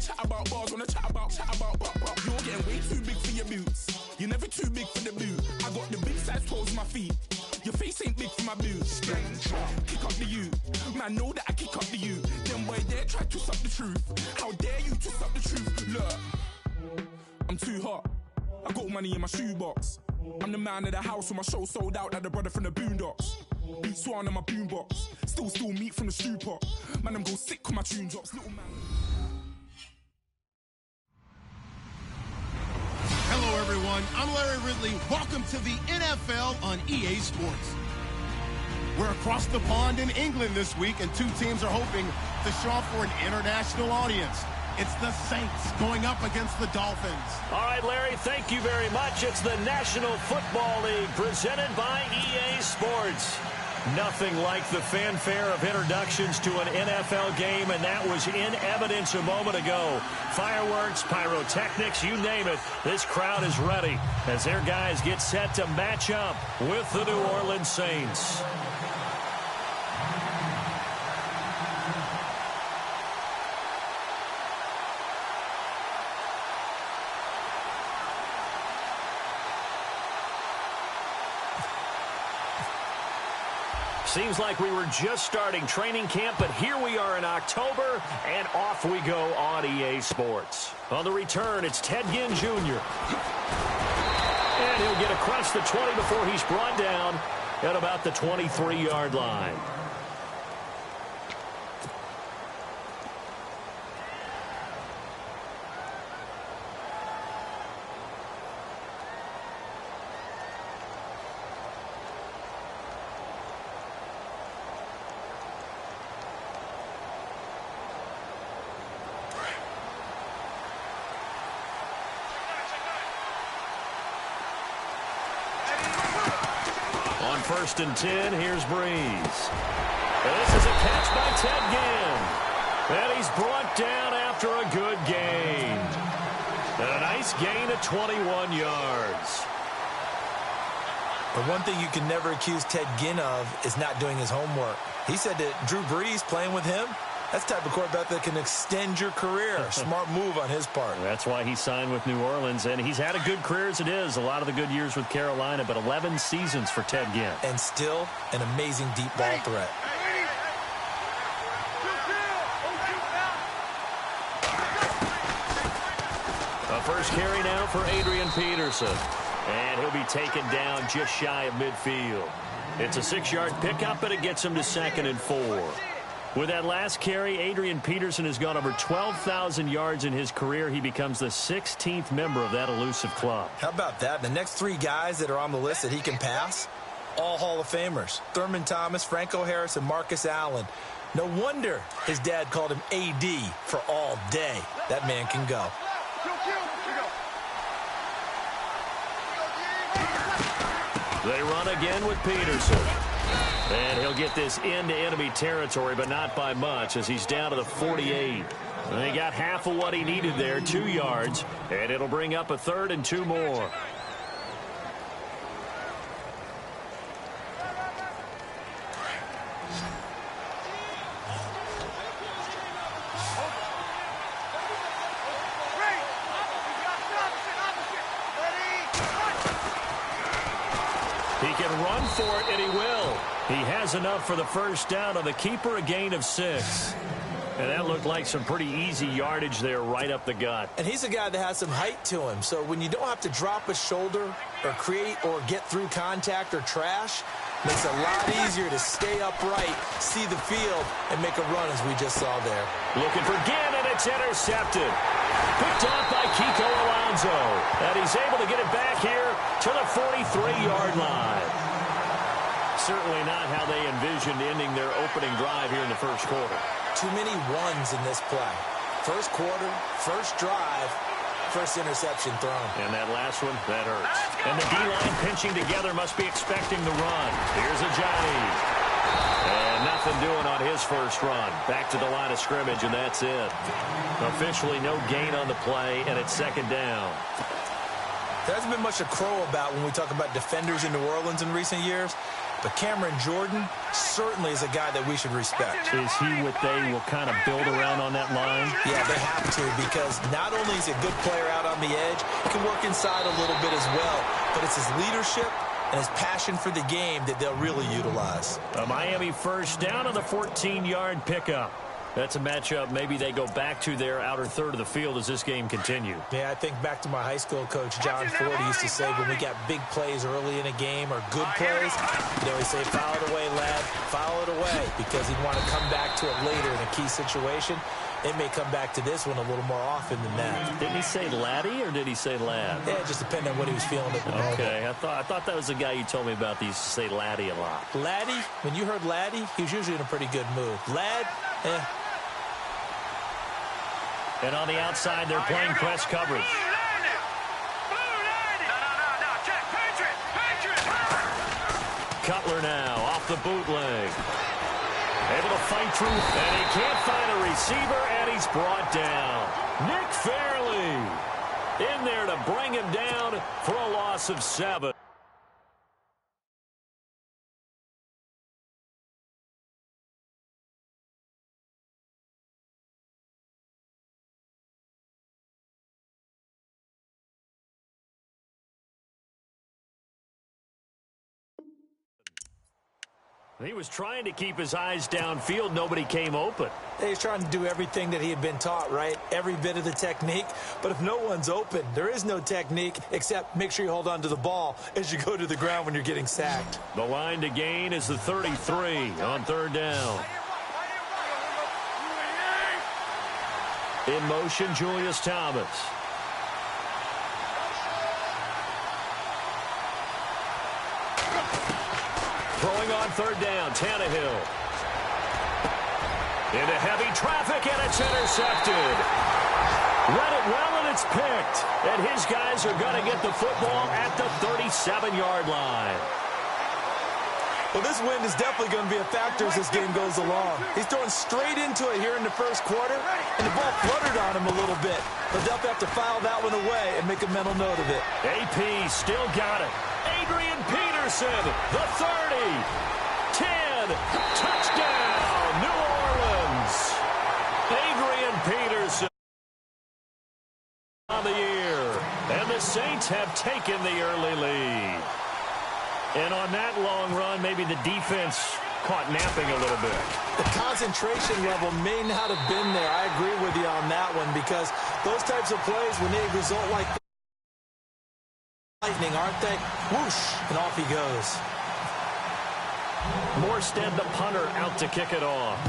chat about bars, wanna chat about but. You're getting way too big for your boots. You're never too big for the boot. I got the big size toes on my feet. Your face ain't big for my boots. Kick up the you. Man, know that I kick up the you. Them boy there try to suck the truth. How dare you to suck the truth? Look, I'm too hot. I got money in my shoebox. I'm the man of the house when my show sold out like the brother from the Boondocks. Beat Swan in my boombox. Still meat from the stew pot. Man, I'm go sick when my tune drops. Little man. Hello, everyone. I'm Larry Ridley. Welcome to the NFL on EA Sports. We're across the pond in England this week, and two teams are hoping to show off for an international audience. It's the Saints going up against the Dolphins. All right, Larry, thank you very much. It's the National Football League presented by EA Sports. Nothing like the fanfare of introductions to an NFL game, and that was in evidence a moment ago. Fireworks, pyrotechnics, you name it. This crowd is ready as their guys get set to match up with the New Orleans Saints. Seems like we were just starting training camp, but here we are in October, and off we go on EA Sports. On the return, it's Ted Ginn Jr. And he'll get across the 20 before he's brought down at about the 23-yard line. First and 10, here's Breeze. And this is a catch by Ted Ginn. And he's brought down after a good gain. And a nice gain of 21 yards. The one thing you can never accuse Ted Ginn of is not doing his homework. He said that Drew Brees playing with him, that's the type of quarterback that can extend your career. Smart move on his part. That's why he signed with New Orleans, and he's had a good career as it is. A lot of the good years with Carolina, but 11 seasons for Ted Ginn. And still an amazing deep ball threat. A first carry now for Adrian Peterson. And he'll be taken down just shy of midfield. It's a 6-yard pickup, but it gets him to 2nd and 4. With that last carry, Adrian Peterson has gone over 12,000 yards in his career. He becomes the 16th member of that elusive club. How about that? The next 3 guys that are on the list that he can pass, all Hall of Famers. Thurman Thomas, Franco Harris, and Marcus Allen. No wonder his dad called him AD for all day. That man can go. They run again with Peterson. And he'll get this into enemy territory, but not by much as he's down to the 48. And he got half of what he needed there, 2 yards, and it'll bring up a 3rd and 2 more. He can run for it, and he will. He has enough for the first down on the keeper, a gain of 6. And that looked like some pretty easy yardage there right up the gut. And he's a guy that has some height to him. So when you don't have to drop a shoulder or create or get through contact or trash, makes it a lot easier to stay upright, see the field, and make a run as we just saw there. Looking for Ginn, and it's intercepted. Picked off by Kiko Alonso. And he's able to get it back here to the 43-yard line. Certainly not how they envisioned ending their opening drive here in the first quarter. Too many ones in this play. First quarter, first drive, first interception thrown. And that last one, that hurts. And the D-line pinching together must be expecting the run. Here's a Johnny. And nothing doing on his first run. Back to the line of scrimmage, and that's it. Officially no gain on the play, and it's 2nd down. There hasn't been much to crow about when we talk about defenders in New Orleans in recent years. but Cameron Jordan certainly is a guy that we should respect. Is he what they will kind of build around on that line? Yeah, they have to, because not only is he a good player out on the edge, he can work inside a little bit as well, but it's his leadership and his passion for the game that they'll really utilize. A Miami first down on the 14-yard pickup. That's a matchup maybe they go back to their outer third of the field as this game continues. Yeah, I think back to my high school coach, John Ford. He used to say when we got big plays early in a game or good plays, he'd say, foul it away, lad, foul it away, because he'd want to come back to it later in a key situation. It may come back to this one a little more often than that. Didn't he say laddie or did he say lad? Yeah, it just depended on what he was feeling at the moment. Okay, I thought that was the guy you told me about that used to say laddie a lot. Laddie, when you heard laddie, he was usually in a pretty good mood. Lad, And on the outside, they're playing press coverage. Cutler now off the bootleg. Able to fight through, and he can't find a receiver, and he's brought down. Nick Fairley in there to bring him down for a loss of 7. He was trying to keep his eyes downfield. Nobody came open. He's trying to do everything that he had been taught, right? Every bit of the technique. But if no one's open, there is no technique except make sure you hold on to the ball as you go to the ground when you're getting sacked. The line to gain is the 33 on third down. In motion, Julius Thomas. Throwing on third down, Tannehill. Into heavy traffic, and it's intercepted. Read it well, and it's picked. And his guys are going to get the football at the 37-yard line. Well, this wind is definitely going to be a factor as this game goes along. He's throwing straight into it here in the first quarter, and the ball fluttered on him a little bit. They'll definitely have to file that one away and make a mental note of it. AP still got it. Adrian Peterson, the 30, 10, touchdown, New Orleans. Adrian Peterson on the year, and the Saints have taken the early lead. And on that long run, maybe the defense caught napping a little bit. The concentration level may not have been there. I agree with you on that one, because those types of plays, when they result like lightning, aren't they? Whoosh, and off he goes. Morstead, the punter, out to kick it off.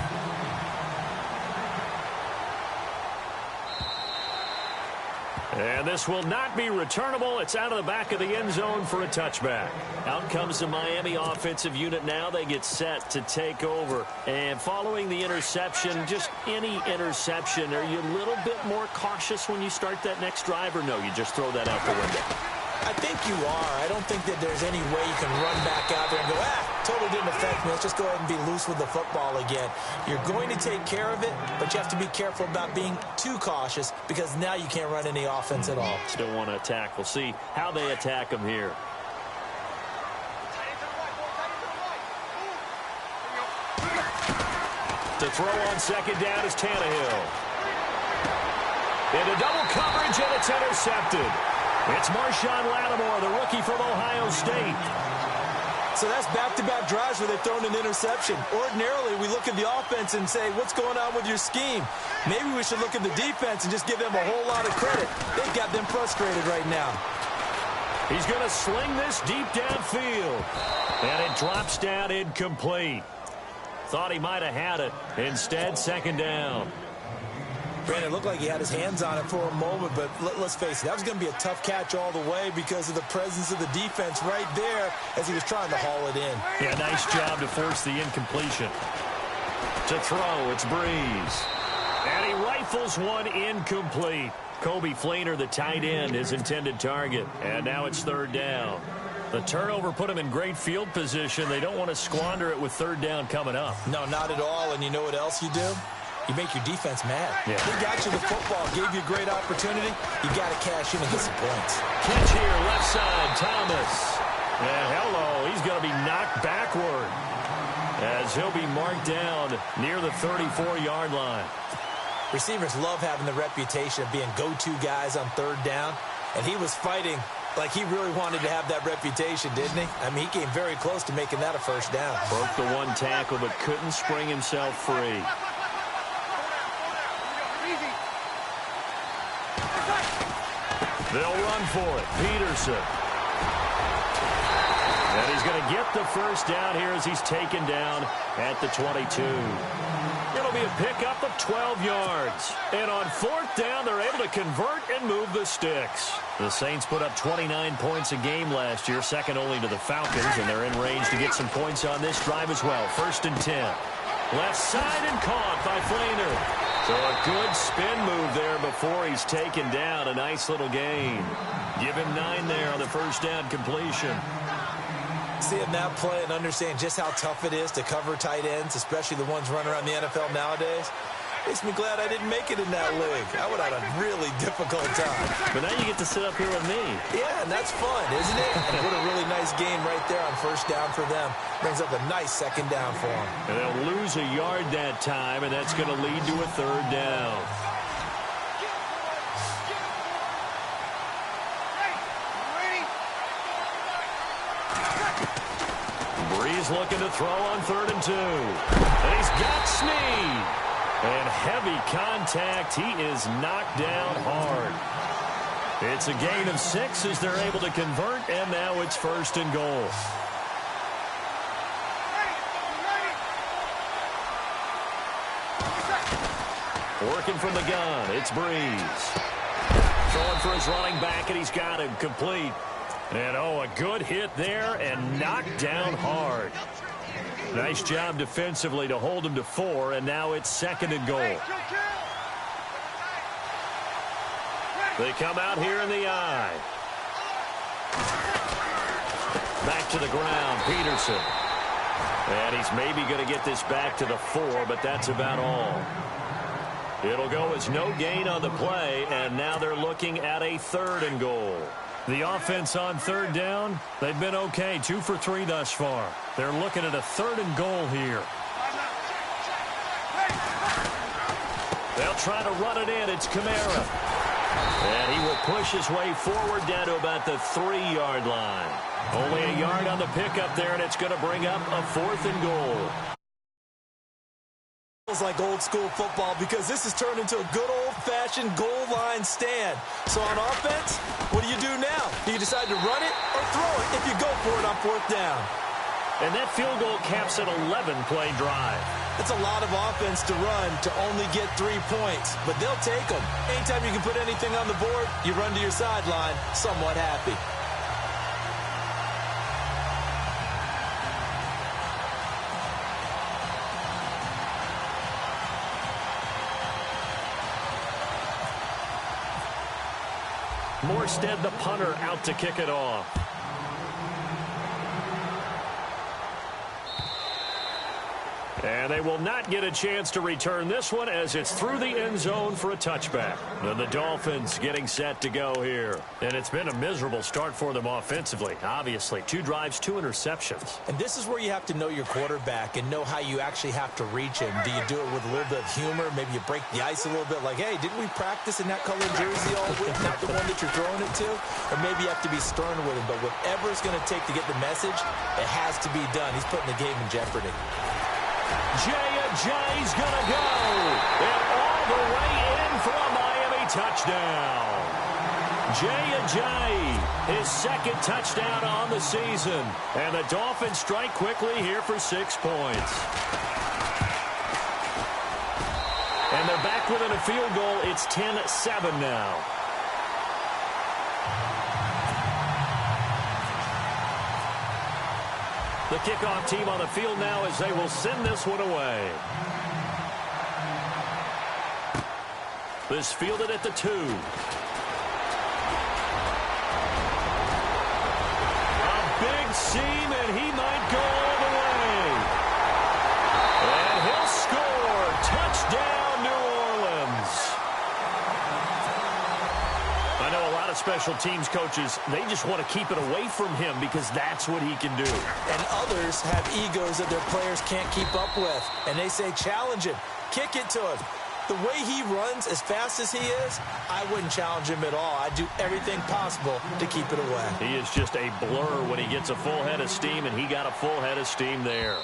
And this will not be returnable. It's out of the back of the end zone for a touchback. Out comes the Miami offensive unit now. They get set to take over. And following the interception, just any interception, are you a little bit more cautious when you start that next drive, or no, you just throw that out the window? I think you are. I don't think that there's any way you can run back out there and go, totally didn't affect me. Let's just go ahead and be loose with the football again. You're going to take care of it, but you have to be careful about being too cautious, because now you can't run any offense at all. Still want to attack. We'll see how they attack them here. To throw on second down is Tannehill. Into double coverage, and it's intercepted. It's Marshawn Lattimore, the rookie from Ohio State. So that's back-to-back drives where they've thrown an interception. Ordinarily, we look at the offense and say, what's going on with your scheme? Maybe we should look at the defense and just give them a whole lot of credit. They've got them frustrated right now. He's going to sling this deep downfield. And it drops down incomplete. Thought he might have had it. Instead, second down. Brandon, it looked like he had his hands on it for a moment, but let's face it, that was going to be a tough catch all the way because of the presence of the defense right there as he was trying to haul it in. Yeah, nice job to force the incompletion. To throw, it's Breeze. And he rifles one incomplete. Kobe Fleener, the tight end, his intended target. And now it's third down. The turnover put him in great field position. They don't want to squander it with third down coming up. No, not at all. And you know what else you do? You make your defense mad. Yeah. He got you the football, gave you a great opportunity. You got to cash in and get some points. Catch here, left side, Thomas. And hello, he's going to be knocked backward as he'll be marked down near the 34-yard line. Receivers love having the reputation of being go-to guys on third down, and he was fighting like he really wanted to have that reputation, didn't he? I mean, he came very close to making that a first down. Broke the one tackle, but couldn't spring himself free. They'll run for it. Peterson. And he's going to get the first down here as he's taken down at the 22. It'll be a pickup of 12 yards. And on fourth down, they're able to convert and move the sticks. The Saints put up 29 points a game last year, second only to the Falcons, and they're in range to get some points on this drive as well. First and 10. Left side and caught by Flainer. So a good spin move there before he's taken down. A nice little gain. Give him 9 there on the first down completion. Seeing that play and understand just how tough it is to cover tight ends, especially the ones running around the NFL nowadays, makes me glad I didn't make it in that league. I would have had a really difficult time. But now you get to sit up here with me. Yeah, and that's fun, isn't it? And what a really nice game right there on first down for them. Brings up a nice second down for them. And they'll lose a yard that time, and that's going to lead to a third down. Breeze looking to throw on 3rd and 2. And he's got Snead. And heavy contact. He is knocked down hard. It's a gain of 6 as they're able to convert, and now it's 1st and goal. Working from the gun, it's Breeze. Throwing for his running back, and he's got him complete. And, oh, a good hit there and knocked down hard. Nice job defensively to hold him to 4, and now it's 2nd and goal. They come out here in the I. Back to the ground, Peterson. And he's maybe going to get this back to the 4, but that's about all. It'll go as no gain on the play, and now they're looking at a 3rd and goal. The offense on 3rd down, they've been okay, 2 for 3 thus far. They're looking at a 3rd and goal here. They'll try to run it in. It's Kamara. And he will push his way forward down to about the 3-yard line. Only a yard on the pickup there, and it's going to bring up a 4th and goal. Like old school football because this has turned into a good old-fashioned goal line stand. So on offense, what do you do now? Do you decide to run it or throw it if you go for it on 4th down? And that field goal caps an 11-play drive. It's a lot of offense to run to only get 3 points, but they'll take them. Anytime you can put anything on the board, you run to your sideline somewhat happy. Morstead, the punter, out to kick it off. And they will not get a chance to return this one as it's through the end zone for a touchback. And the Dolphins getting set to go here. And it's been a miserable start for them offensively, obviously. 2 drives, 2 interceptions. And this is where you have to know your quarterback and know how you actually have to reach him. Do you do it with a little bit of humor? Maybe you break the ice a little bit like, hey, didn't we practice in that colored jersey all week, not the one that you're throwing it to? Or maybe you have to be stern with him. But whatever it's going to take to get the message, it has to be done. He's putting the game in jeopardy. Jay's gonna go. And all the way in for a Miami touchdown. Jay, his 2nd touchdown on the season. And the Dolphins strike quickly here for 6 points. And they're back within a field goal. It's 10-7 now. The kickoff team on the field now as they will send this one away. This fielded at the 2. A big seam, and he might go all the way. And he'll score. Touchdown, New Orleans. I know a lot lot of special teams coaches, they just want to keep it away from him because that's what he can do. And others have egos that their players can't keep up with. And they say, challenge him, kick it to him. The way he runs as fast as he is, I wouldn't challenge him at all. I'd do everything possible to keep it away. He is just a blur when he gets a full head of steam, and he got a full head of steam there.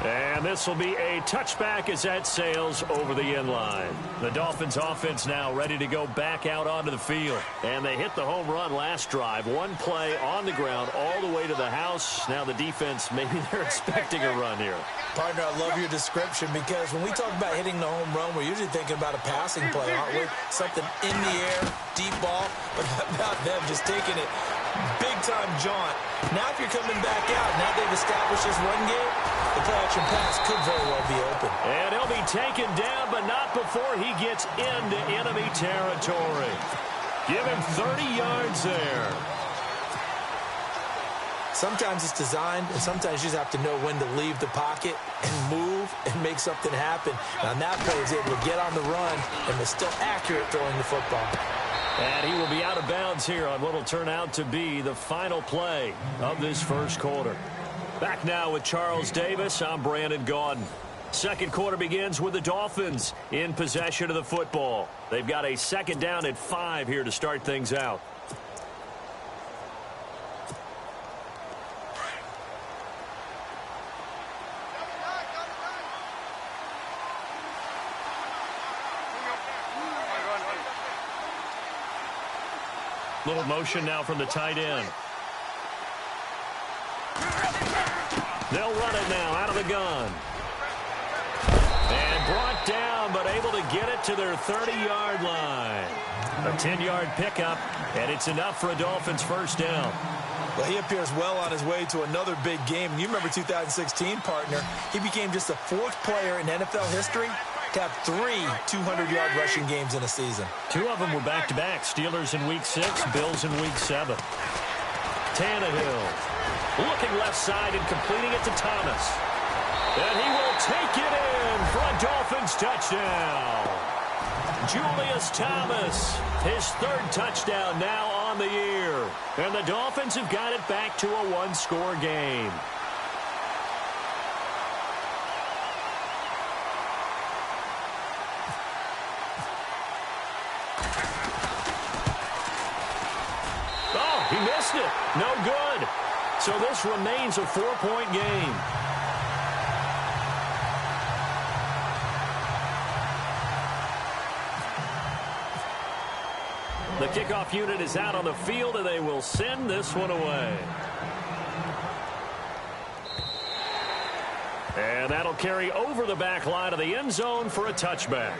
And this will be a touchback as that sails over the end line. The Dolphins offense now ready to go back out onto the field. And they hit the home run last drive. One play on the ground all the way to the house. Now the defense, maybe they're expecting a run here. Partner, I love your description because when we talk about hitting the home run, we're usually thinking about a passing play, aren't we? Something in the air, deep ball, but how about them just taking it big-time jaunt. Now if you're coming back out, now they've established this run game, the play-action pass could very well be open. And he'll be taken down, but not before he gets into enemy territory. Give him 30 yards there. Sometimes it's designed, and sometimes you just have to know when to leave the pocket and move and make something happen. And on that play, he's able to get on the run and was still accurate throwing the football. And he will be out of bounds here on what will turn out to be the final play of this first quarter. Back now with Charles Davis, I'm Brandon Gaudin. Second quarter begins with the Dolphins in possession of the football. They've got a second down at 5 here to start things out. Little motion now from the tight end. They'll run it now out of the gun. And brought down, but able to get it to their 30-yard line. A 10-yard pickup, and it's enough for a Dolphins first down. Well, he appears well on his way to another big game. You remember 2016, partner. He became just the 4th player in NFL history to have 3 200-yard rushing games in a season. 2 of them were back-to-back. Steelers in Week 6, Bills in Week 7. Tannehill looking left side and completing it to Thomas. And he will take it in for a Dolphins touchdown. Julius Thomas, his 3rd touchdown now on the year. And the Dolphins have got it back to a 1-score game. Oh, he missed it. No good. So this remains a 4-point game. The kickoff unit is out on the field, and they will send this one away. And that'll carry over the back line of the end zone for a touchback.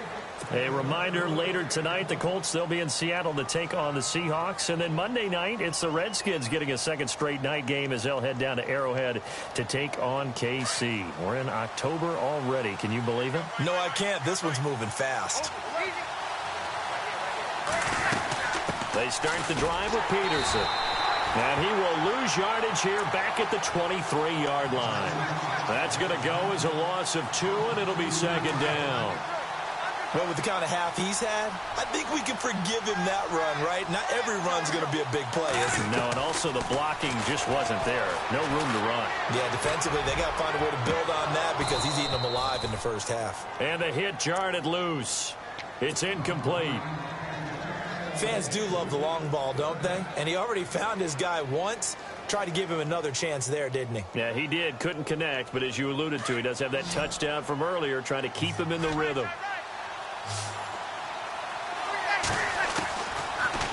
A reminder, later tonight, the Colts, they'll be in Seattle to take on the Seahawks. And then Monday night, it's the Redskins getting a second straight night game as they'll head down to Arrowhead to take on KC. We're in October already. Can you believe it? No, I can't. This one's moving fast. They start the drive with Peterson. And he will lose yardage here back at the 23-yard line. That's going to go as a loss of 2, and it'll be second down. Well, with the kind of half he's had, I think we can forgive him that run, right? Not every run's going to be a big play, is it? No, and also the blocking just wasn't there. No room to run. Yeah, defensively, they got to find a way to build on that because he's eating them alive in the first half. And the hit jarred it loose. It's incomplete. Fans do love the long ball, don't they? And he already found his guy once. Tried to give him another chance there, didn't he? Yeah, he did. Couldn't connect, but as you alluded to, he does have that touchdown from earlier, trying to keep him in the rhythm.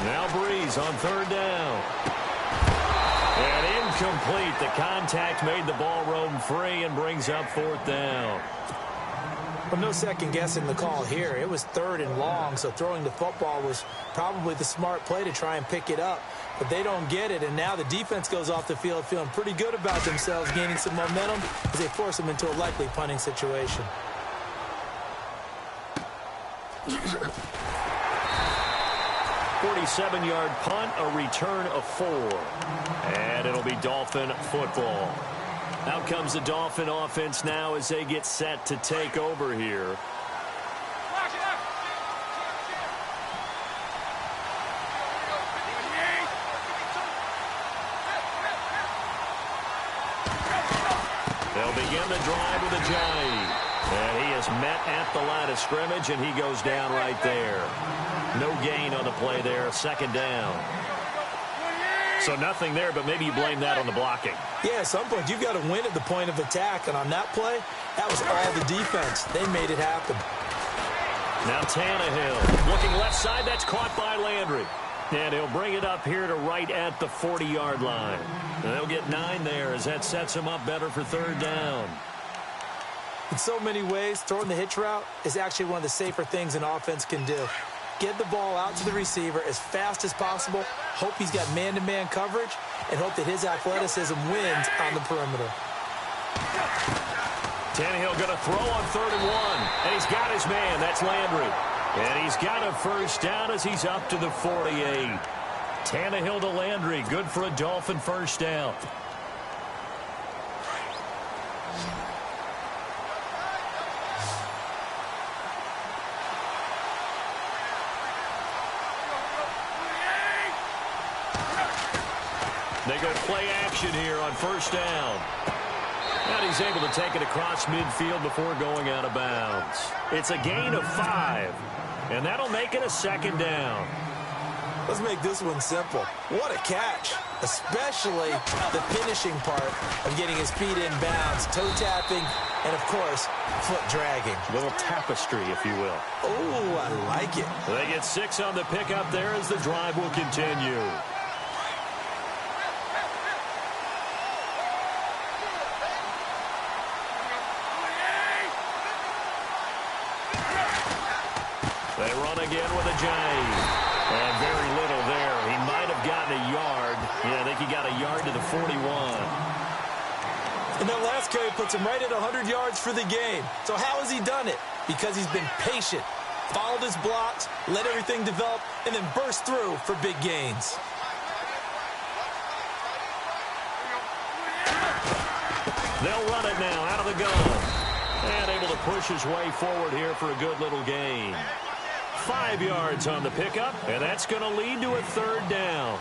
Now Breeze on 3rd down. And incomplete. The contact made the ball roam free and brings up 4th down. Well, no second guessing the call here. It was 3rd and long, so throwing the football was probably the smart play to try and pick it up. But they don't get it, and now the defense goes off the field feeling pretty good about themselves, gaining some momentum as they force them into a likely punting situation. 47-yard punt, a return of 4. And it'll be Dolphin football. Out comes the Dolphin offense now as they get set to take over here. begin the drive with a jive. And he is met at the line of scrimmage, and he goes down right there. No gain on the play there, second down. So nothing there, but maybe you blame that on the blocking. Yeah, at some point, you've got to win at the point of attack. And on that play, that was all the defense. They made it happen. Now Tannehill looking left side. That's caught by Landry. And he'll bring it up here to right at the 40-yard line. And they'll get 9 there as that sets him up better for third down. In so many ways, throwing the hitch route is actually one of the safer things an offense can do. Get the ball out to the receiver as fast as possible, hope he's got man-to-man coverage, and hope that his athleticism wins on the perimeter. Tannehill going to throw on 3rd and 1. And he's got his man. That's Landry. And he's got a first down as he's up to the 48. Tannehill to Landry. Good for a Dolphin first down. They go play action here on first down. And he's able to take it across midfield before going out of bounds. It's a gain of 5. And that'll make it a second down. Let's make this one simple. What a catch, especially the finishing part of getting his feet in bounds, toe tapping, and, of course, foot dragging. A little tapestry, if you will. Oh, I like it. They get 6 on the pickup there as the drive will continue. They run again with a jive. And very little there. He might have gotten a yard. Yeah, I think he got a yard to the 41. And that last carry puts him right at 100 yards for the game. So how has he done it? Because he's been patient, followed his blocks, let everything develop, and then burst through for big gains. They'll run it now out of the gun. And able to push his way forward here for a good little gain. 5 yards on the pickup, and that's going to lead to a third down.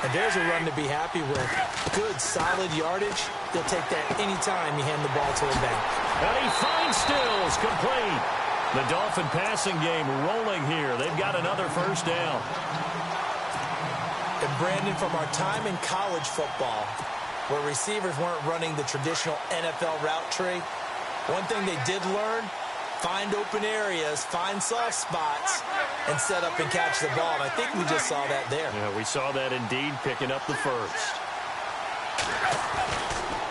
And there's a run to be happy with. Good, solid yardage. They'll take that anytime you hand the ball to him back. And he finds Stills, complete. The Dolphin passing game rolling here. They've got another first down. And Brandon, from our time in college football, where receivers weren't running the traditional NFL route tree, one thing they did learn, find open areas, find soft spots, and set up and catch the ball. And I think we just saw that there. Yeah, we saw that indeed, picking up the first.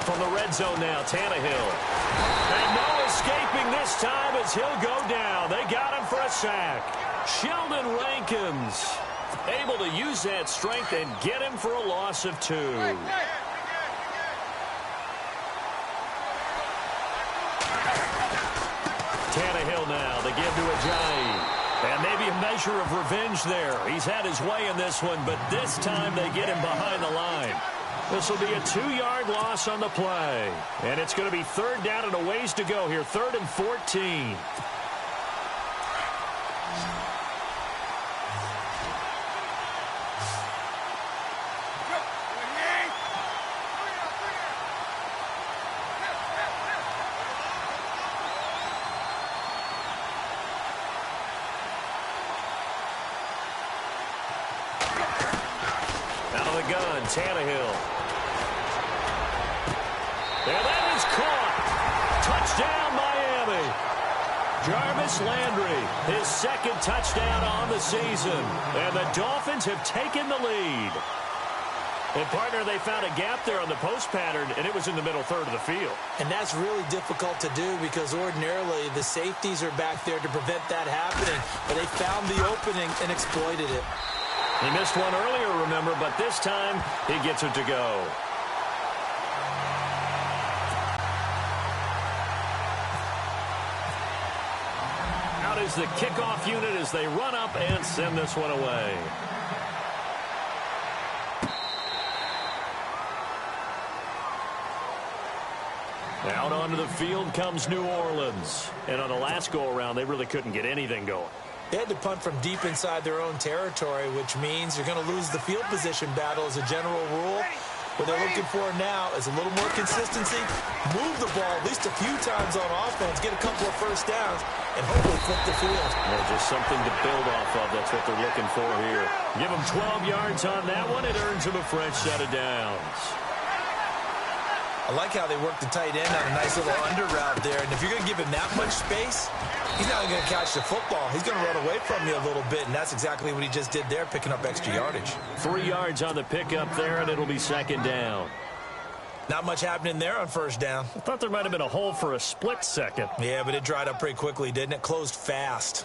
From the red zone now, Tannehill. And no escaping this time as he'll go down. They got him for a sack. Sheldon Rankins able to use that strength and get him for a loss of 2. Tannehill now, they give to Ajayi. And maybe a measure of revenge there. He's had his way in this one, but this time they get him behind the line. This will be a 2-yard loss on the play. And it's going to be third down and a ways to go here. 3rd and 14. Tannehill. And that is caught. Touchdown, Miami. Jarvis Landry, his second touchdown on the season. And the Dolphins have taken the lead. And, partner, they found a gap there on the post pattern, and it was in the middle third of the field. And that's really difficult to do because ordinarily the safeties are back there to prevent that happening. But they found the opening and exploited it. He missed one earlier, remember, but this time he gets it to go. Out is the kickoff unit as they run up and send this one away. Out onto the field comes New Orleans. And on the last go-around, they really couldn't get anything going. They had to punt from deep inside their own territory, which means you're going to lose the field position battle as a general rule. What they're looking for now is a little more consistency, move the ball at least a few times on offense, get a couple of first downs, and hopefully flip the field. Yeah, just something to build off of. That's what they're looking for here. Give them 12 yards on that one. It earns them a fresh set of downs. I like how they work the tight end on a nice little under route there. And if you're going to give him that much space, he's not going to catch the football. He's going to run away from you a little bit, and that's exactly what he just did there, picking up extra yardage. 3 yards on the pickup there, and it'll be second down. Not much happening there on first down. I thought there might have been a hole for a split second. Yeah, but it dried up pretty quickly, didn't it? Closed fast.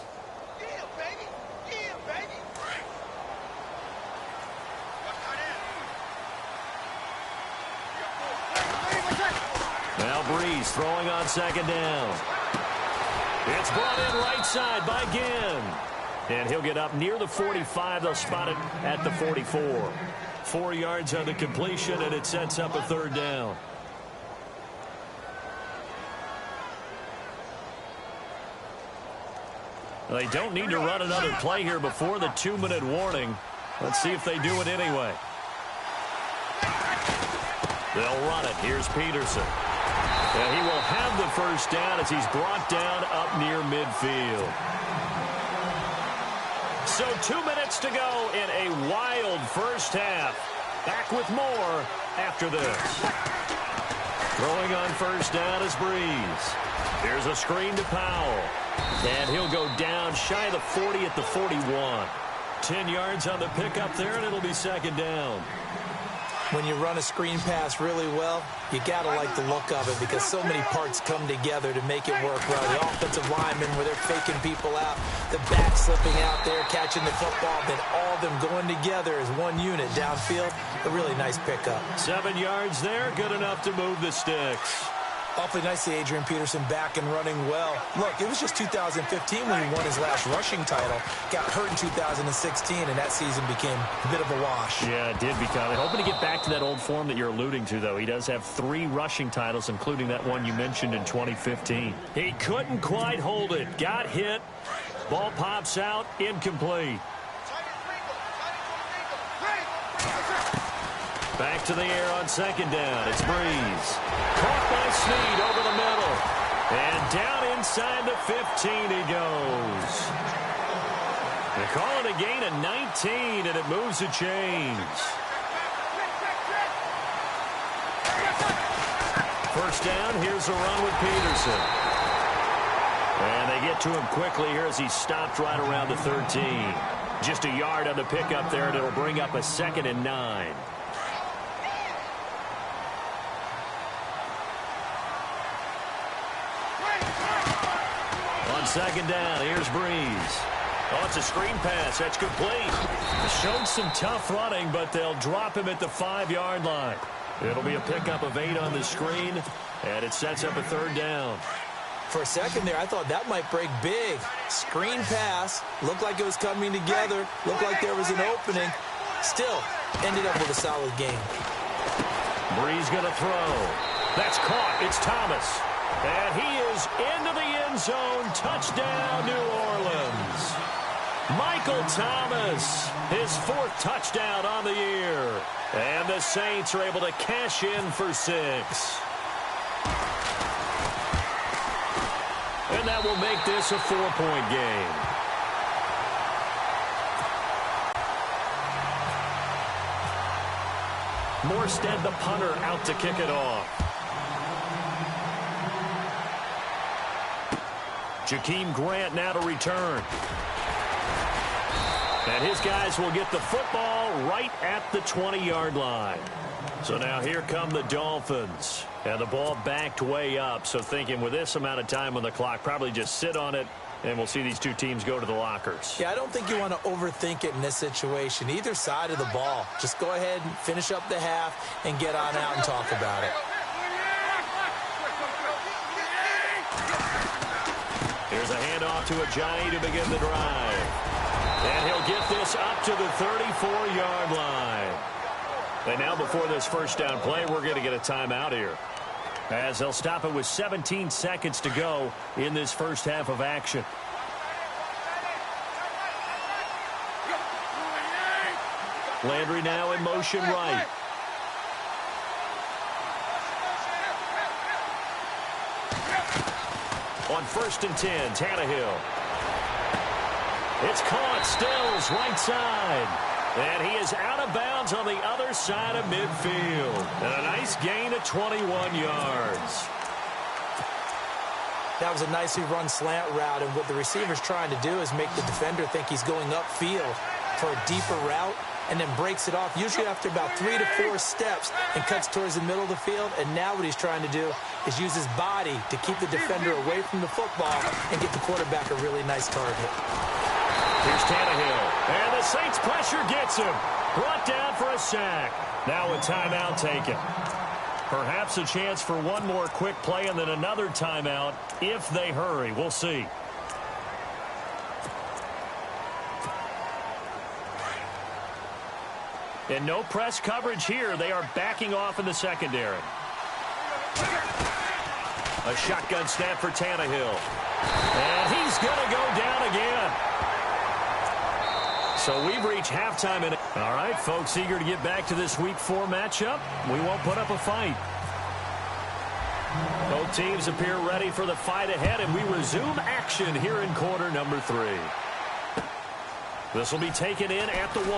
Now Breeze throwing on second down. It's brought in right side by Ginn. And he'll get up near the 45. They'll spot it at the 44. 4 yards on the completion, and it sets up a third down. They don't need to run another play here before the 2-minute warning. Let's see if they do it anyway. They'll run it. Here's Peterson. And he will have the first down as he's brought down up near midfield. So 2 minutes to go in a wild first half. Back with more after this. Throwing on first down is Breeze. Here's a screen to Powell. And he'll go down shy of the 40 at the 41. 10 yards on the pickup there, and it'll be second down. When you run a screen pass really well, you got to like the look of it because so many parts come together to make it work well. The offensive linemen where they're faking people out, the back slipping out there, catching the football, then all of them going together as one unit downfield. A really nice pickup. 7 yards there, good enough to move the sticks. Awfully nice to see Adrian Peterson back and running well. Look, it was just 2015 when he won his last rushing title. Got hurt in 2016, and that season became a bit of a wash. Yeah, it did become. I'm hoping to get back to that old form that you're alluding to, though. He does have 3 rushing titles, including that one you mentioned in 2015. He couldn't quite hold it. Got hit. Ball pops out. Incomplete. Back to the air on second down. It's Breeze. Caught by Snead over the middle. And down inside the 15 he goes. They call it a gain of 19, and it moves the chains. First down, here's a run with Peterson. And they get to him quickly here as he stopped right around the 13. Just a yard on the pickup there, and it'll bring up a 2nd and 9. Second down, here's Breeze. Oh, it's a screen pass. That's complete. Showed some tough running, but they'll drop him at the 5-yard line. It'll be a pickup of 8 on the screen, and it sets up a third down. For a second there, I thought that might break big. Screen pass. Looked like it was coming together. Looked like there was an opening. Still, ended up with a solid game. Breeze going to throw. That's caught. It's Thomas. And he is into the end zone. Touchdown, New Orleans. Michael Thomas, his 4th touchdown on the year. And the Saints are able to cash in for 6. And that will make this a 4-point game. Morstead, the punter, out to kick it off. Jakeem Grant now to return. And his guys will get the football right at the 20-yard line. So now here come the Dolphins. And the ball backed way up. So thinking with this amount of time on the clock, probably just sit on it, and we'll see these two teams go to the lockers. Yeah, I don't think you want to overthink it in this situation. Either side of the ball. Just go ahead and finish up the half and get on out and talk about it. Here's a handoff to Ajayi to begin the drive. And he'll get this up to the 34-yard line. And now before this first down play, we're going to get a timeout here, as they'll stop it with 17 seconds to go in this first half of action. Landry now in motion right. on 1st and 10. Tannehill. It's caught. Stills right side. And he is out of bounds on the other side of midfield. And a nice gain of 21 yards. That was a nicely run slant route, and what the receiver's trying to do is make the defender think he's going upfield for a deeper route, and then breaks it off, usually after about 3 to 4 steps, and cuts towards the middle of the field. And now what he's trying to do is use his body to keep the defender away from the football and get the quarterback a really nice target. Here's Tannehill, and the Saints pressure gets him. Brought down for a sack. Now a timeout taken. Perhaps a chance for one more quick play and then another timeout if they hurry. We'll see. And no press coverage here. They are backing off in the secondary. A shotgun snap for Tannehill. And he's going to go down again. So we've reached halftime. All right, folks, eager to get back to this Week 4 matchup. We won't put up a fight. Both teams appear ready for the fight ahead, and we resume action here in quarter number 3. This will be taken in at the 1.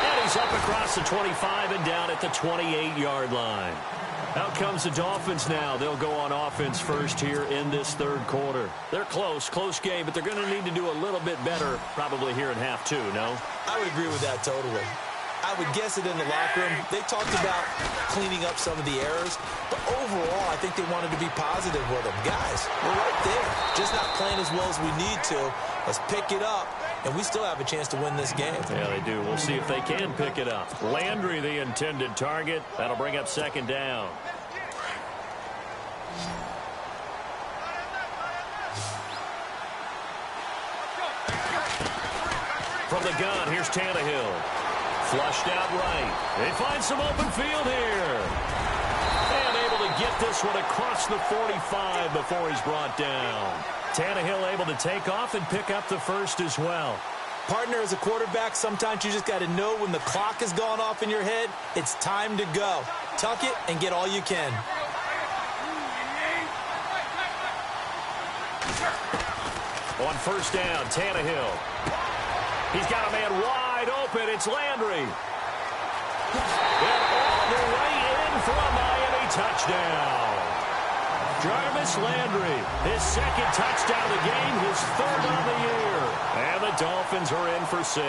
And he's up across the 25 and down at the 28-yard line. Out comes the Dolphins now. They'll go on offense first here in this third quarter. They're close game, but they're going to need to do a little bit better probably here in half 2, no? I would agree with that totally. I would guess it in the locker room. They talked about cleaning up some of the errors, but overall, I think they wanted to be positive with them. Guys, we're right there. Just not playing as well as we need to. Let's pick it up, and we still have a chance to win this game. Yeah, they do. We'll see if they can pick it up. Landry, the intended target. That'll bring up 2nd down. From the gun, here's Tannehill. Flushed out right. They find some open field here. And able to get this one across the 45 before he's brought down. Tannehill able to take off and pick up the first as well. Partner, as a quarterback, sometimes you just got to know when the clock has gone off in your head, it's time to go. Tuck it and get all you can. On 1st down, Tannehill. He's got a man wide open. It's Landry. And all the way in for a Miami touchdown. Jarvis Landry, his 2nd touchdown of the game, his 3rd on the year. And the Dolphins are in for 6.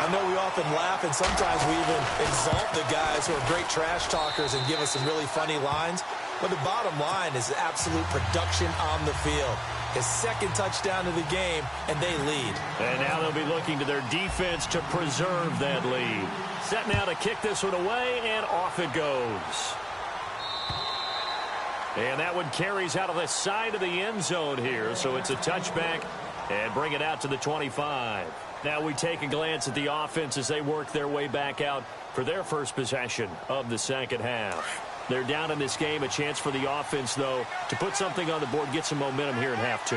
I know we often laugh, and sometimes we even exalt the guys who are great trash talkers and give us some really funny lines. But the bottom line is absolute production on the field. His 2nd touchdown of the game, and they lead. And now they'll be looking to their defense to preserve that lead. Set now to kick this one away, and off it goes. And that one carries out of the side of the end zone here, so it's a touchback and bring it out to the 25. Now we take a glance at the offense as they work their way back out for their first possession of the 2nd half. They're down in this game. A chance for the offense, though, to put something on the board, get some momentum here in half 2.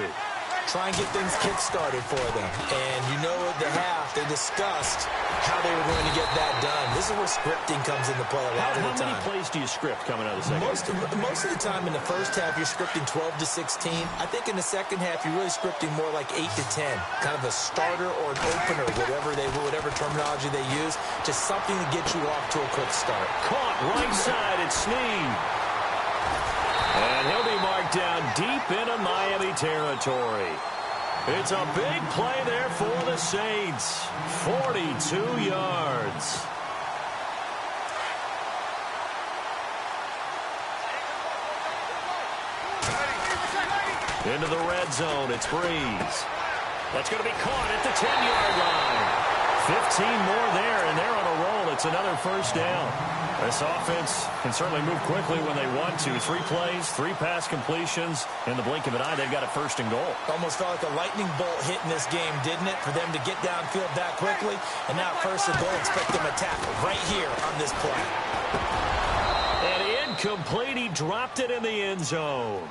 Try and get things kick-started for them. And you know at the half, they discussed how they were going to get that done. This is where scripting comes into play a lot of the time. How many plays do you script coming out of the second half? Most of the time in the first half, you're scripting 12 to 16. I think in the second half, you're really scripting more like 8 to 10. Kind of a starter or an opener, whatever terminology they use. Just something to get you off to a quick start. Caught right side, it's Snead. And he'll be marked down deep into Miami territory. It's a big play there for the Saints. 42 yards. Into the red zone, it's Breeze. That's going to be caught at the 10-yard line. 15 more there, and they're on a roll. It's another 1st down. This offense can certainly move quickly when they want to. 3 plays, 3 pass completions. In the blink of an eye, they've got a 1st and goal. Almost felt like a lightning bolt hit in this game, didn't it? For them to get downfield that quickly. And now 1st and goal, expect them to tackle right here on this play. And incomplete. He dropped it in the end zone.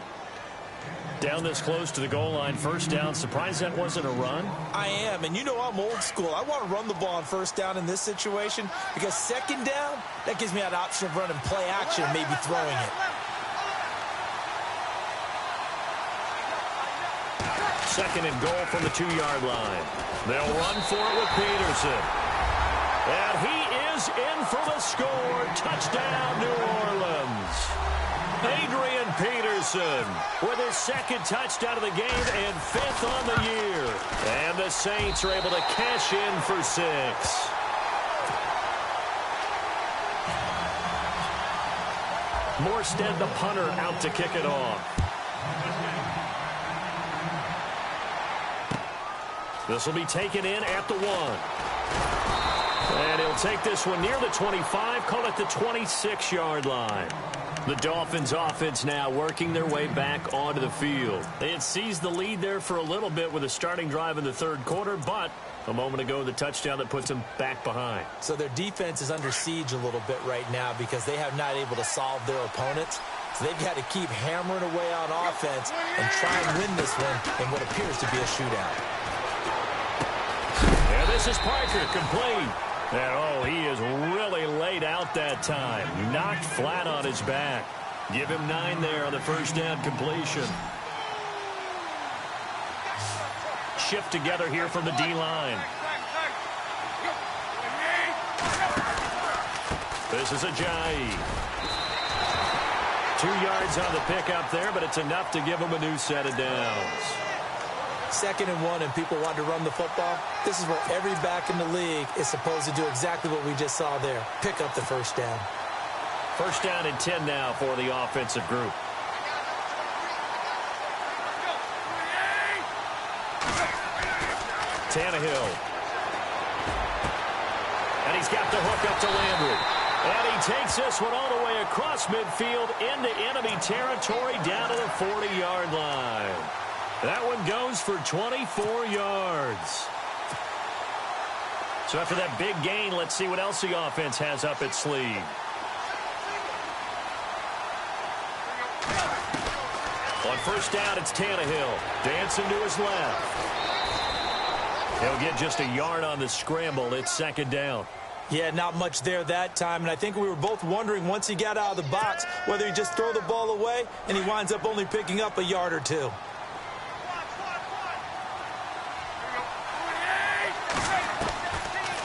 Down this close to the goal line, 1st down. Surprised that wasn't a run? I am, and you know I'm old school. I want to run the ball on 1st down in this situation because 2nd down, that gives me that option of running play action and maybe throwing it. Second and goal from the 2-yard line. They'll run for it with Peterson. And he is in for the score. Touchdown, New Orleans. Adrian Peterson with his second touchdown of the game and 5th on the year. And the Saints are able to cash in for 6. Morstead, the punter, out to kick it off. This will be taken in at the 1. And he'll take this one near the 25, call it the 26-yard line. The Dolphins offense now working their way back onto the field. They had seized the lead there for a little bit with a starting drive in the 3rd quarter, but a moment ago the touchdown that puts them back behind. So their defense is under siege a little bit right now because they have not able to solve their opponents. So they've got to keep hammering away on offense and try and win this one in what appears to be a shootout. And this is Parker, complete. And, oh, he is really laid out that time. Knocked flat on his back. Give him 9 there on the first down completion. Shift together here from the D-line. This is Ajayi. 2 yards on the pickup there, but it's enough to give him a new set of downs. 2nd and 1 and people want to run the football. This is where every back in the league is supposed to do exactly what we just saw there. Pick up the first down. First down and 10 now for the offensive group. Tannehill. And he's got the hook up to Landry. And he takes this one all the way across midfield into enemy territory down to the 40-yard line. That one goes for 24 yards. So after that big gain, let's see what else the offense has up its sleeve. On first down, it's Tannehill. Dancing to his left. He'll get just a yard on the scramble. It's 2nd down. Yeah, not much there that time, and I think we were both wondering once he got out of the box whether he just throw the ball away, and he winds up only picking up a yard or 2.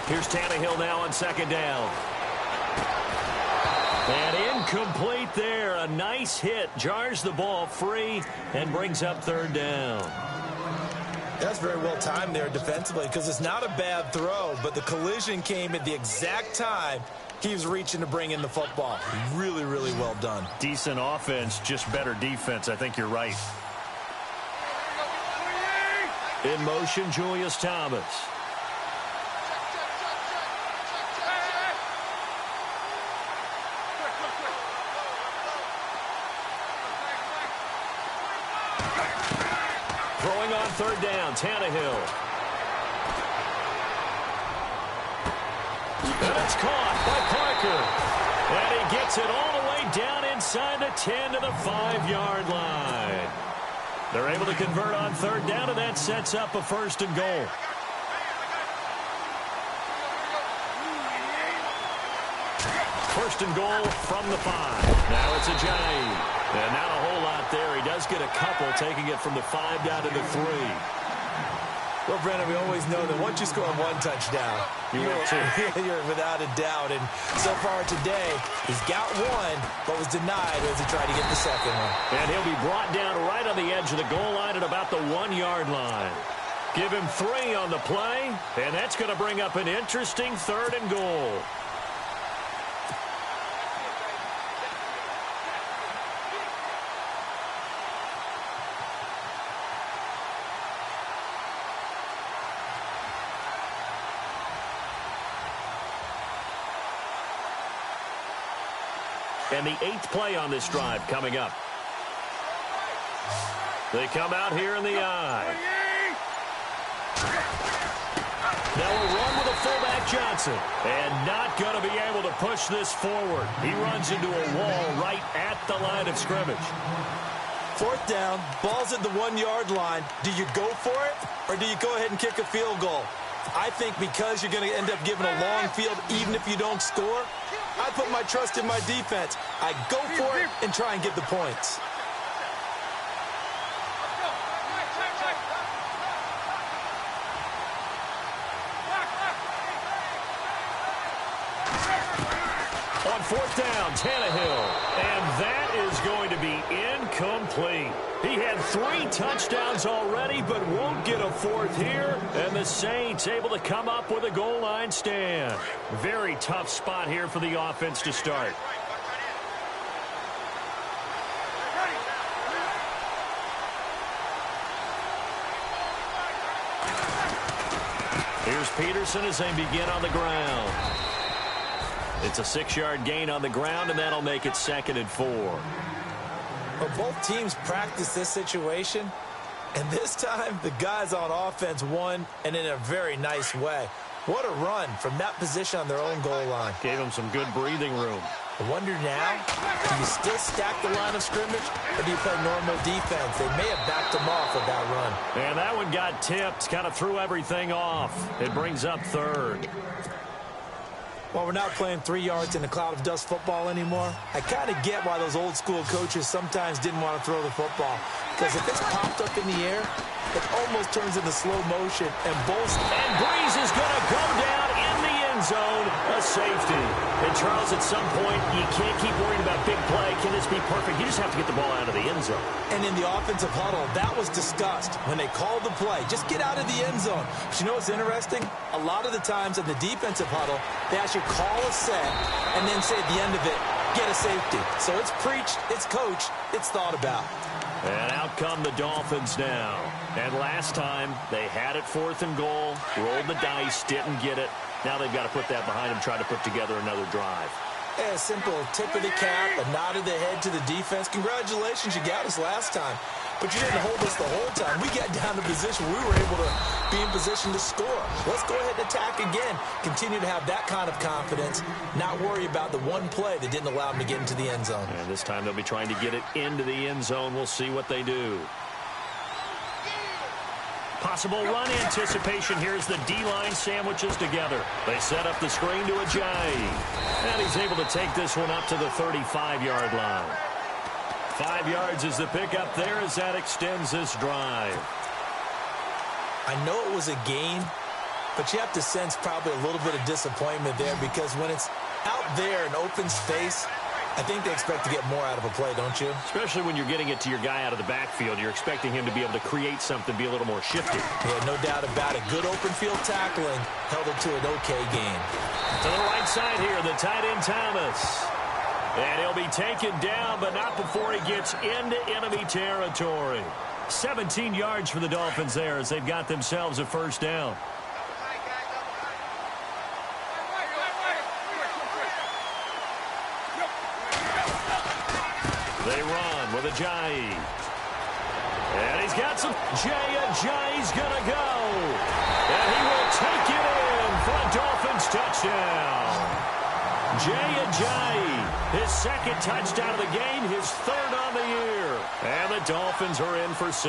Here's Tannehill now on 2nd down. And incomplete there. A nice hit. Jars the ball free and brings up 3rd down. That's very well timed there defensively because it's not a bad throw, but the collision came at the exact time he was reaching to bring in the football. Really, really well done. Decent offense, just better defense. I think you're right. In motion, Julius Thomas. Throwing on 3rd down, Tannehill. And it's caught by Parker. And he gets it all the way down inside the 10 to the 5-yard line. They're able to convert on 3rd down, and that sets up a 1st and goal. First and goal from the 5. Now it's Ajayi. And not a whole lot there. He does get a couple, taking it from the 5 down to the 3. Well, Brennan, we always know that once you score 1 touchdown, you're without a doubt. And so far today, he's got 1, but was denied as he tried to get the 2nd one. And he'll be brought down right on the edge of the goal line at about the 1-yard line. Give him 3 on the play, and that's going to bring up an interesting 3rd and goal. And the 8th play on this drive coming up. They come out here in the I. Now a run with a fullback Johnson. And not going to be able to push this forward. He runs into a wall right at the line of scrimmage. 4th down, ball's at the 1-yard line. Do you go for it, or do you go ahead and kick a field goal? I think because you're going to end up giving a long field, even if you don't score, I put my trust in my defense. I go for it and try and get the points. On fourth down, Tannehill. And that is going to be incomplete. He had 3 touchdowns already, but won't get a fourth here. And the Saints able to come up with a goal line stand. Very tough spot here for the offense to start. Here's Peterson as they begin on the ground. It's a 6-yard gain on the ground, and that'll make it 2nd and 4. Well, both teams practice this situation, and this time the guys on offense won, and in a very nice way. What a run from that position on their own goal line. Gave them some good breathing room. I wonder now, do you still stack the line of scrimmage, or do you play normal defense? They may have backed them off with that run. And that one got tipped, kind of threw everything off. It brings up 3rd. Well, we're not playing 3 yards in a cloud of dust football anymore. I kind of get why those old school coaches sometimes didn't want to throw the football. Because if it's popped up in the air, it almost turns into slow motion. And Breeze is going to go down in the end zone, a safety. And Charles, at some point, you can't keep worrying about big play. Can this be perfect? You just have to get the ball out of the end zone. And in the offensive huddle, that was discussed when they called the play. Just get out of the end zone. But you know what's interesting? A lot of the times in the defensive huddle, they actually call a set and then say at the end of it, get a safety. So it's preached, it's coached, it's thought about. And out come the Dolphins now. And last time, they had it 4th and goal, rolled the dice, didn't get it. Now they've got to put that behind them, try to put together another drive. A simple tip of the cap, a nod of the head to the defense. Congratulations, you got us last time. But you didn't hold us the whole time. We got down to position. We were able to be in position to score. Let's go ahead and attack again. Continue to have that kind of confidence. Not worry about the one play that didn't allow them to get into the end zone. And this time they'll be trying to get it into the end zone. We'll see what they do. Possible run anticipation here as the D-line sandwiches together. They set up the screen to Ajayi. And he's able to take this one up to the 35-yard line. 5 yards is the pickup there as that extends this drive. I know it was a gain, but you have to sense probably a little bit of disappointment there because when it's out there in open space, I think they expect to get more out of a play, don't you? Especially when you're getting it to your guy out of the backfield. You're expecting him to be able to create something, be a little more shifty. Yeah, no doubt about it. Good open field tackling held it to an okay gain. To the right side here, the tight end Thomas. And he'll be taken down, but not before he gets into enemy territory. 17 yards for the Dolphins there as they've got themselves a 1st down. They run with Ajayi. And he's got some. Ajayi's going to go. And he will take it in for a Dolphins touchdown. Ajayi, his 2nd touchdown of the game, his 3rd on the year. And the Dolphins are in for 6.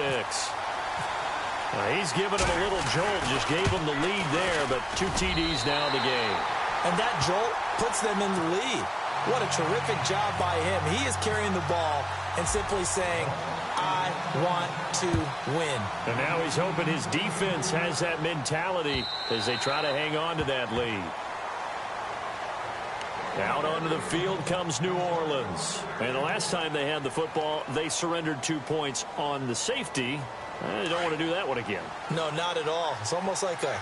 He's given him a little jolt, just gave him the lead there, but 2 TDs now in the game. And that jolt puts them in the lead. What a terrific job by him. He is carrying the ball and simply saying, I want to win. And now he's hoping his defense has that mentality as they try to hang on to that lead. Out onto the field comes New Orleans. And the last time they had the football, they surrendered 2 points on the safety. They don't want to do that one again. No, not at all. It's almost like a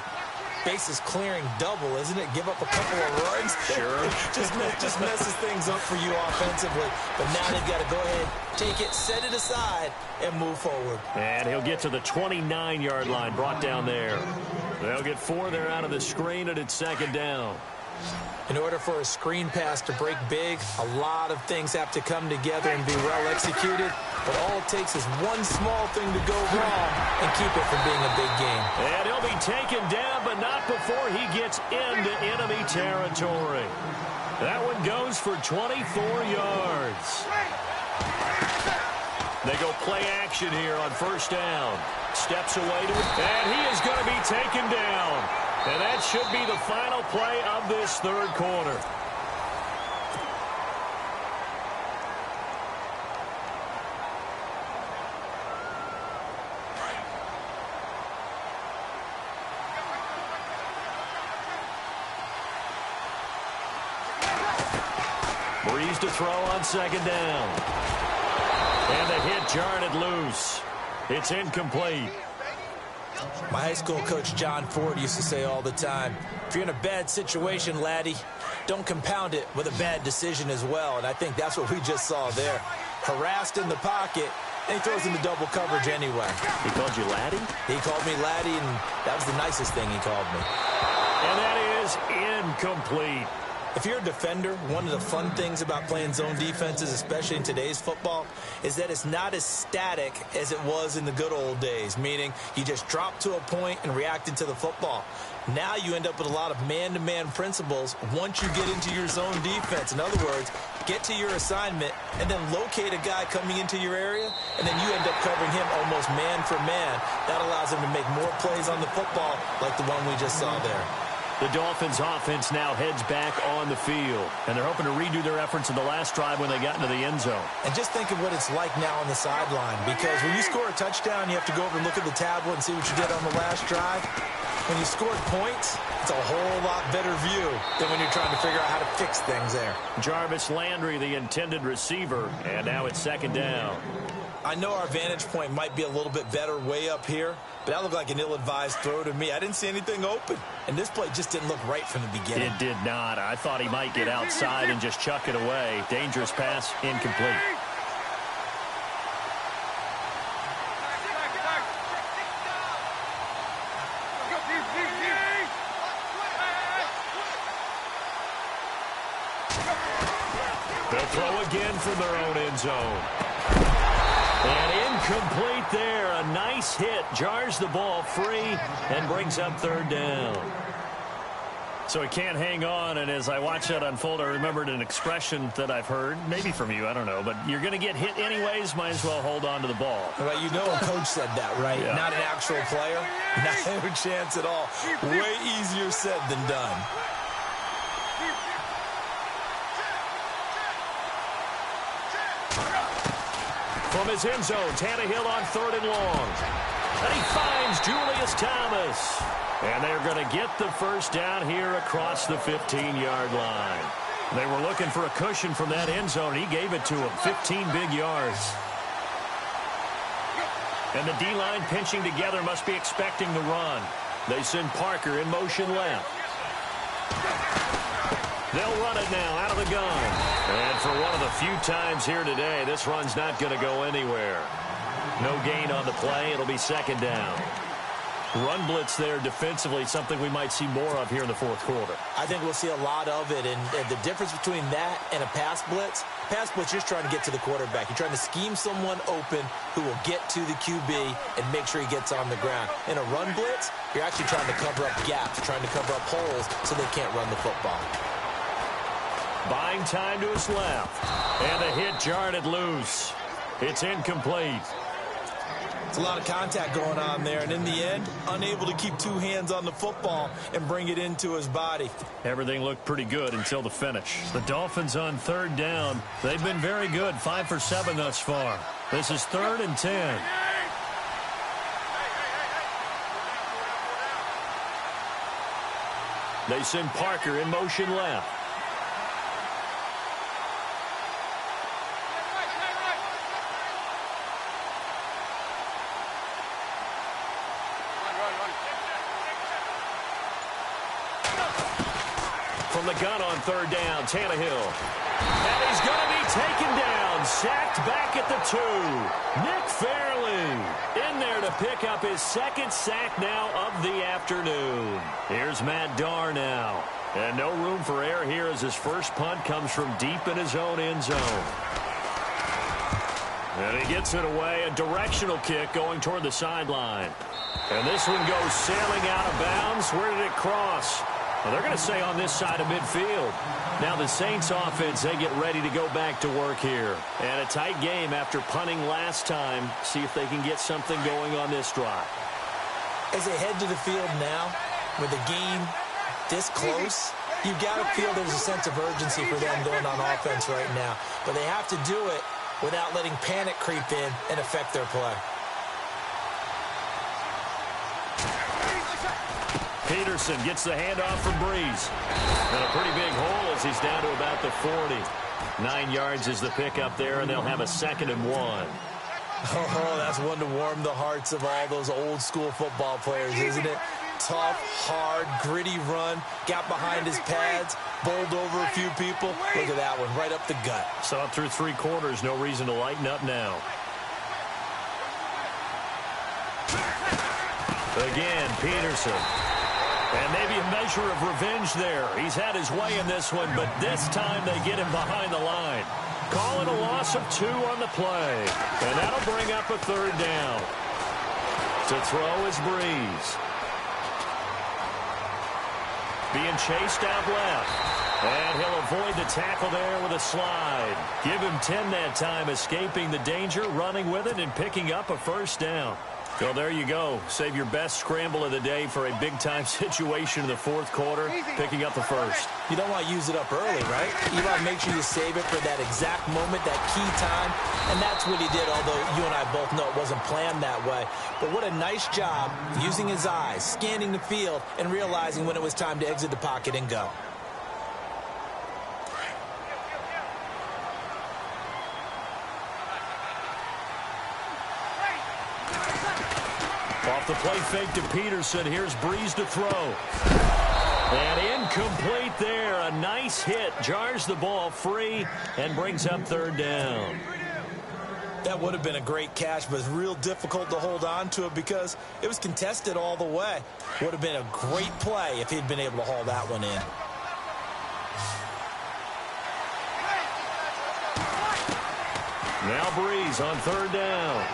bases clearing double, isn't it? Give up a couple of runs. Sure. just messes things up for you offensively. But now they've got to go ahead, take it, set it aside, and move forward. And he'll get to the 29-yard line, brought down there. They'll get 4 there out of the screen, and it's 2nd down. In order for a screen pass to break big, a lot of things have to come together and be well executed. But all it takes is one small thing to go wrong and keep it from being a big game. And he'll be taken down, but not before he gets into enemy territory. That one goes for 24 yards. They go play action here on 1st down. Steps away to it, and he is going to be taken down. And that should be the final play of this 3rd quarter. to throw on second down. And the hit jarred it loose. It's incomplete. My high school coach, John Ford, used to say all the time, if you're in a bad situation, laddie, don't compound it with a bad decision as well. And I think that's what we just saw there. Harassed in the pocket, and he throws into double coverage anyway. He called you laddie? He called me laddie, and that was the nicest thing he called me. And that is incomplete. If you're a defender, one of the fun things about playing zone defenses, especially in today's football, is that it's not as static as it was in the good old days, meaning you just dropped to a point and reacted to the football. Now you end up with a lot of man-to-man principles once you get into your zone defense. In other words, get to your assignment and then locate a guy coming into your area, and then you end up covering him almost man for man. That allows him to make more plays on the football like the one we just saw there. The Dolphins offense now heads back on the field, and they're hoping to redo their efforts in the last drive when they got into the end zone. And just think of what it's like now on the sideline, because when you score a touchdown, you have to go over and look at the tablet and see what you did on the last drive. When you scored points, it's a whole lot better view than when you're trying to figure out how to fix things there. Jarvis Landry, the intended receiver, and now it's second down. I know our vantage point might be a little bit better way up here, but that looked like an ill-advised throw to me. I didn't see anything open, and this play just didn't look right from the beginning. It did not. I thought he might get outside and just chuck it away. Dangerous pass, incomplete. They'll throw again from their own end zone. And incomplete there. A nice hit. Jars the ball free and brings up third down. So he can't hang on, and as I watch that unfold, I remembered an expression that I've heard, maybe from you, I don't know, but you're going to get hit anyways, might as well hold on to the ball. Well, you know a coach said that, right? Yeah. Not an actual player. Not a chance at all. Way easier said than done. From his end zone, Tannehill on third and long. And he finds Julius Thomas. And they're going to get the first down here across the 15-yard line. They were looking for a cushion from that end zone. He gave it to him, 15 big yards. And the D-line pinching together must be expecting the run. They send Parker in motion left. They'll run it now out of the gun. And for one of the few times here today, this run's not going to go anywhere. No gain on the play. It'll be second down. Run blitz there defensively, something we might see more of here in the fourth quarter. I think we'll see a lot of it, and the difference between that and a pass blitz, you're just trying to get to the quarterback. You're trying to scheme someone open who will get to the QB and make sure he gets on the ground. In a run blitz, you're actually trying to cover up gaps, trying to cover up holes so they can't run the football. Buying time to his left. And the hit jarred it loose. It's incomplete. It's a lot of contact going on there, and in the end, unable to keep two hands on the football and bring it into his body. Everything looked pretty good until the finish. The Dolphins on third down. They've been very good, 5 for 7 thus far. This is 3rd and 10. They send Parker in motion left. From the gun on third down, Tannehill. And he's going to be taken down, sacked back at the 2. Nick Fairley in there to pick up his second sack now of the afternoon. Here's Matt Darr now. And no room for error here as his first punt comes from deep in his own end zone. And he gets it away, a directional kick going toward the sideline. And this one goes sailing out of bounds. Where did it cross? Well, they're going to say on this side of midfield. Now the Saints offense, they get ready to go back to work here. And a tight game after punting last time. See if they can get something going on this drive. As they head to the field now, with the game this close, you've got to feel there's a sense of urgency for them going on offense right now. But they have to do it without letting panic creep in and affect their play. Peterson gets the handoff from Breeze. And a pretty big hole as he's down to about the 40. 9 yards is the pickup there, and they'll have a 2nd and 1. Oh, that's one to warm the hearts of all those old-school football players, isn't it? Tough, hard, gritty run, got behind his pads, bowled over a few people. Look at that one, right up the gut. Saw it through 3 quarters, no reason to lighten up now. Again, Peterson. And maybe a measure of revenge there. He's had his way in this one, but this time they get him behind the line. Calling a loss of 2 on the play. And that'll bring up a 3rd down. To throw is Breeze. Being chased out left. And he'll avoid the tackle there with a slide. Give him 10 that time, escaping the danger, running with it, and picking up a 1st down. Well, there you go. Save your best scramble of the day for a big-time situation in the 4th quarter, picking up the 1st. You don't want to use it up early, right? You want to make sure you save it for that exact moment, that key time, and that's what he did, although you and I both know it wasn't planned that way. But what a nice job using his eyes, scanning the field, and realizing when it was time to exit the pocket and go. Off the play fake to Peterson. Here's Breeze to throw. And incomplete there. A nice hit. Jars the ball free and brings up 3rd down. That would have been a great catch, but it's real difficult to hold on to it because it was contested all the way. Would have been a great play if he'd been able to haul that one in. Now Breeze on 3rd down.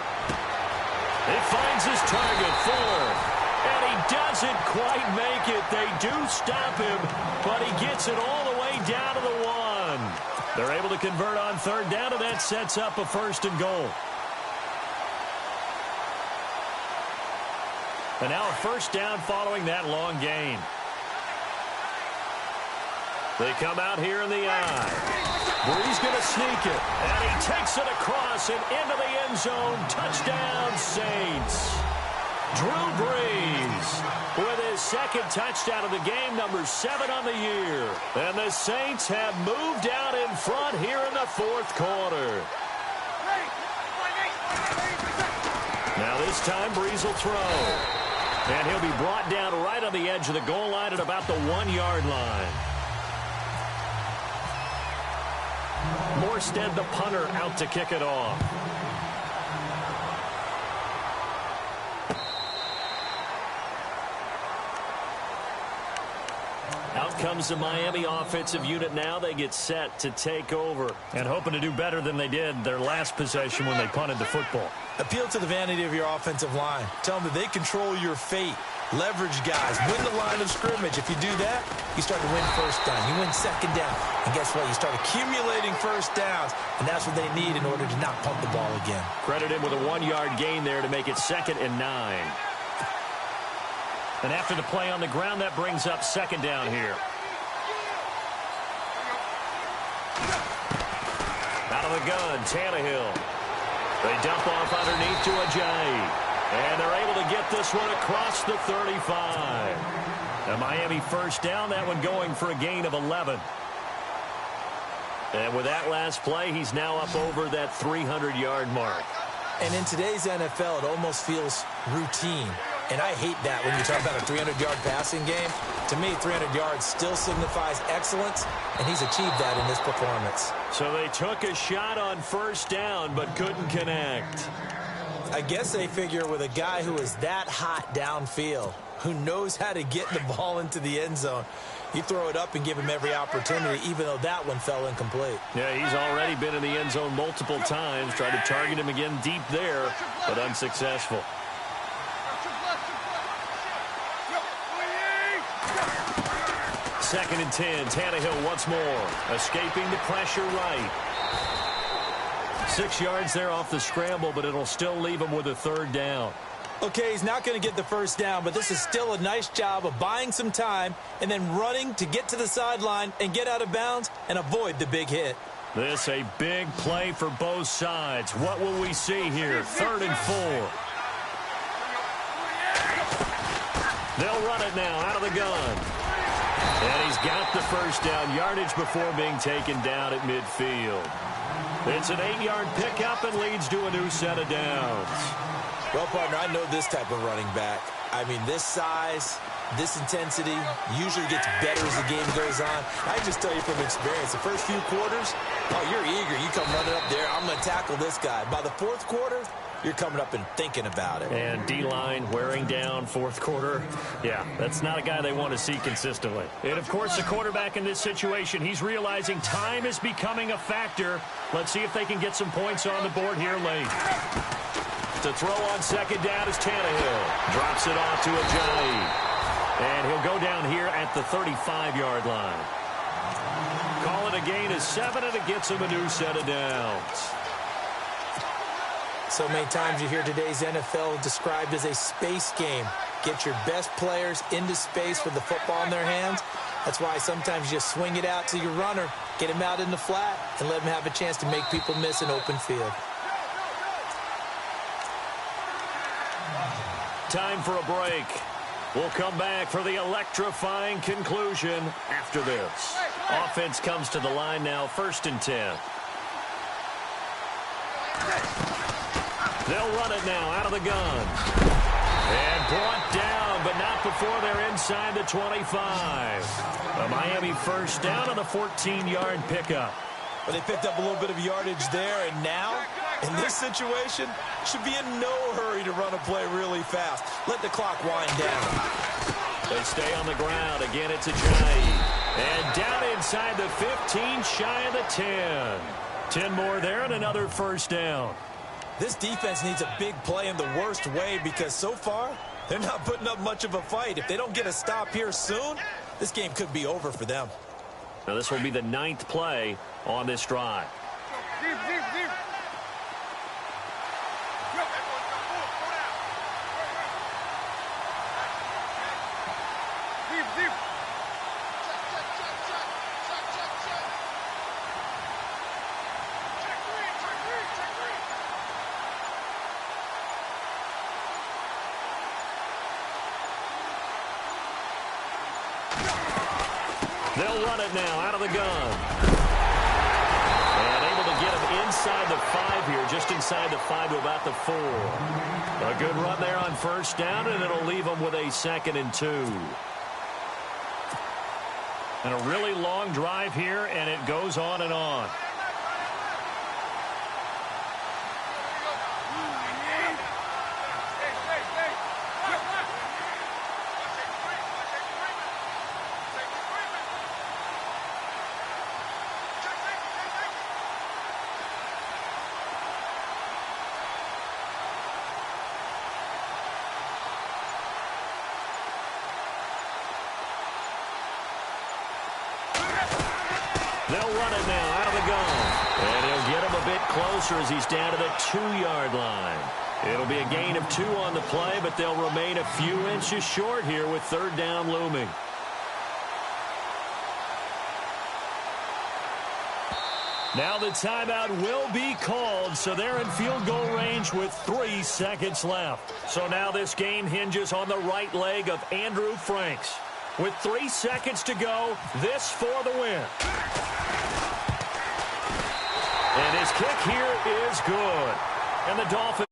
It finds his target, Fuller, and he doesn't quite make it. They do stop him, but he gets it all the way down to the 1. They're able to convert on 3rd down, and that sets up a 1st and goal. And now a 1st down following that long gain. They come out here in the eye. Breeze going to sneak it, and he takes it across and into the end zone. Touchdown, Saints. Drew Brees with his 2nd touchdown of the game, number 7 on the year. And the Saints have moved out in front here in the 4th quarter. Now this time, Brees will throw. And he'll be brought down right on the edge of the goal line at about the 1-yard line. Morstead, the punter, out to kick it off. Out comes the Miami offensive unit now. They get set to take over and hoping to do better than they did their last possession when they punted the football. Appeal to the vanity of your offensive line. Tell them that they control your fate. Leverage guys. Win the line of scrimmage. If you do that, you start to win 1st down. You win 2nd down. And guess what? You start accumulating 1st downs. And that's what they need in order to not punt the ball again. Credit him with a 1-yard gain there to make it 2nd and 9. And after the play on the ground, that brings up 2nd down here. Out of the gun, Tannehill. They dump off underneath to Ajayi. And they're able to get this one across the 35. A Miami 1st down, that one going for a gain of 11. And with that last play, he's now up over that 300-yard mark. And in today's NFL, it almost feels routine. And I hate that when you talk about a 300-yard passing game. To me, 300 yards still signifies excellence, and he's achieved that in this performance. So they took a shot on 1st down, but couldn't connect. I guess they figure with a guy who is that hot downfield, who knows how to get the ball into the end zone, you throw it up and give him every opportunity, even though that one fell incomplete. Yeah, he's already been in the end zone multiple times. Tried to target him again deep there, but unsuccessful. Second and 10. Tannehill once more. Escaping the pressure right. 6 yards there off the scramble, but it'll still leave him with a 3rd down. Okay, he's not going to get the 1st down, but this is still a nice job of buying some time and then running to get to the sideline and get out of bounds and avoid the big hit. This a big play for both sides. What will we see here? 3rd and 4. They'll run it now out of the gun. And he's got the first down yardage before being taken down at midfield. It's an 8-yard pickup and leads to a new set of downs. Well, partner, I know this type of running back. I mean, this size, this intensity usually gets better as the game goes on. I just tell you from experience, the first few quarters, oh, you're eager. You come running up there, I'm going to tackle this guy. By the fourth quarter, you're coming up and thinking about it. And D-line wearing down fourth quarter. Yeah, that's not a guy they want to see consistently. And, of course, the quarterback in this situation, he's realizing time is becoming a factor. Let's see if they can get some points on the board here late. To throw on second down is Tannehill. Drops it off to Ajayi. And he'll go down here at the 35-yard line. Call it a gain of 7, and it gets him a new set of downs. So many times you hear today's NFL described as a space game. Get your best players into space with the football in their hands. That's why sometimes you swing it out to your runner, get him out in the flat, and let him have a chance to make people miss an open field. Time for a break. We'll come back for the electrifying conclusion after this. Offense comes to the line now, 1st and 10. They'll run it now out of the gun. And brought down, but not before they're inside the 25. A Miami first down on a 14-yard pickup. But they picked up a little bit of yardage there, and now, in this situation, should be in no hurry to run a play really fast. Let the clock wind down. They stay on the ground. Again, it's Ajayi. And down inside the 15, shy of the 10. 10 more there and another first down. This defense needs a big play in the worst way because so far, they're not putting up much of a fight. If they don't get a stop here soon, this game could be over for them. Now, this will be the 9th play on this drive. They'll run it now out of the gun. And able to get him inside the 5 here, just inside the 5 to about the 4. A good run there on first down, and it'll leave them with a 2nd and 2. And a really long drive here, and it goes on and on. They'll run it now out of the gun. And he'll get him a bit closer as he's down to the 2-yard line. It'll be a gain of 2 on the play, but they'll remain a few inches short here with 3rd down looming. Now the timeout will be called, so they're in field goal range with 3 seconds left. So now this game hinges on the right leg of Andrew Franks. With 3 seconds to go, this for the win. And his kick here is good. And the Dolphins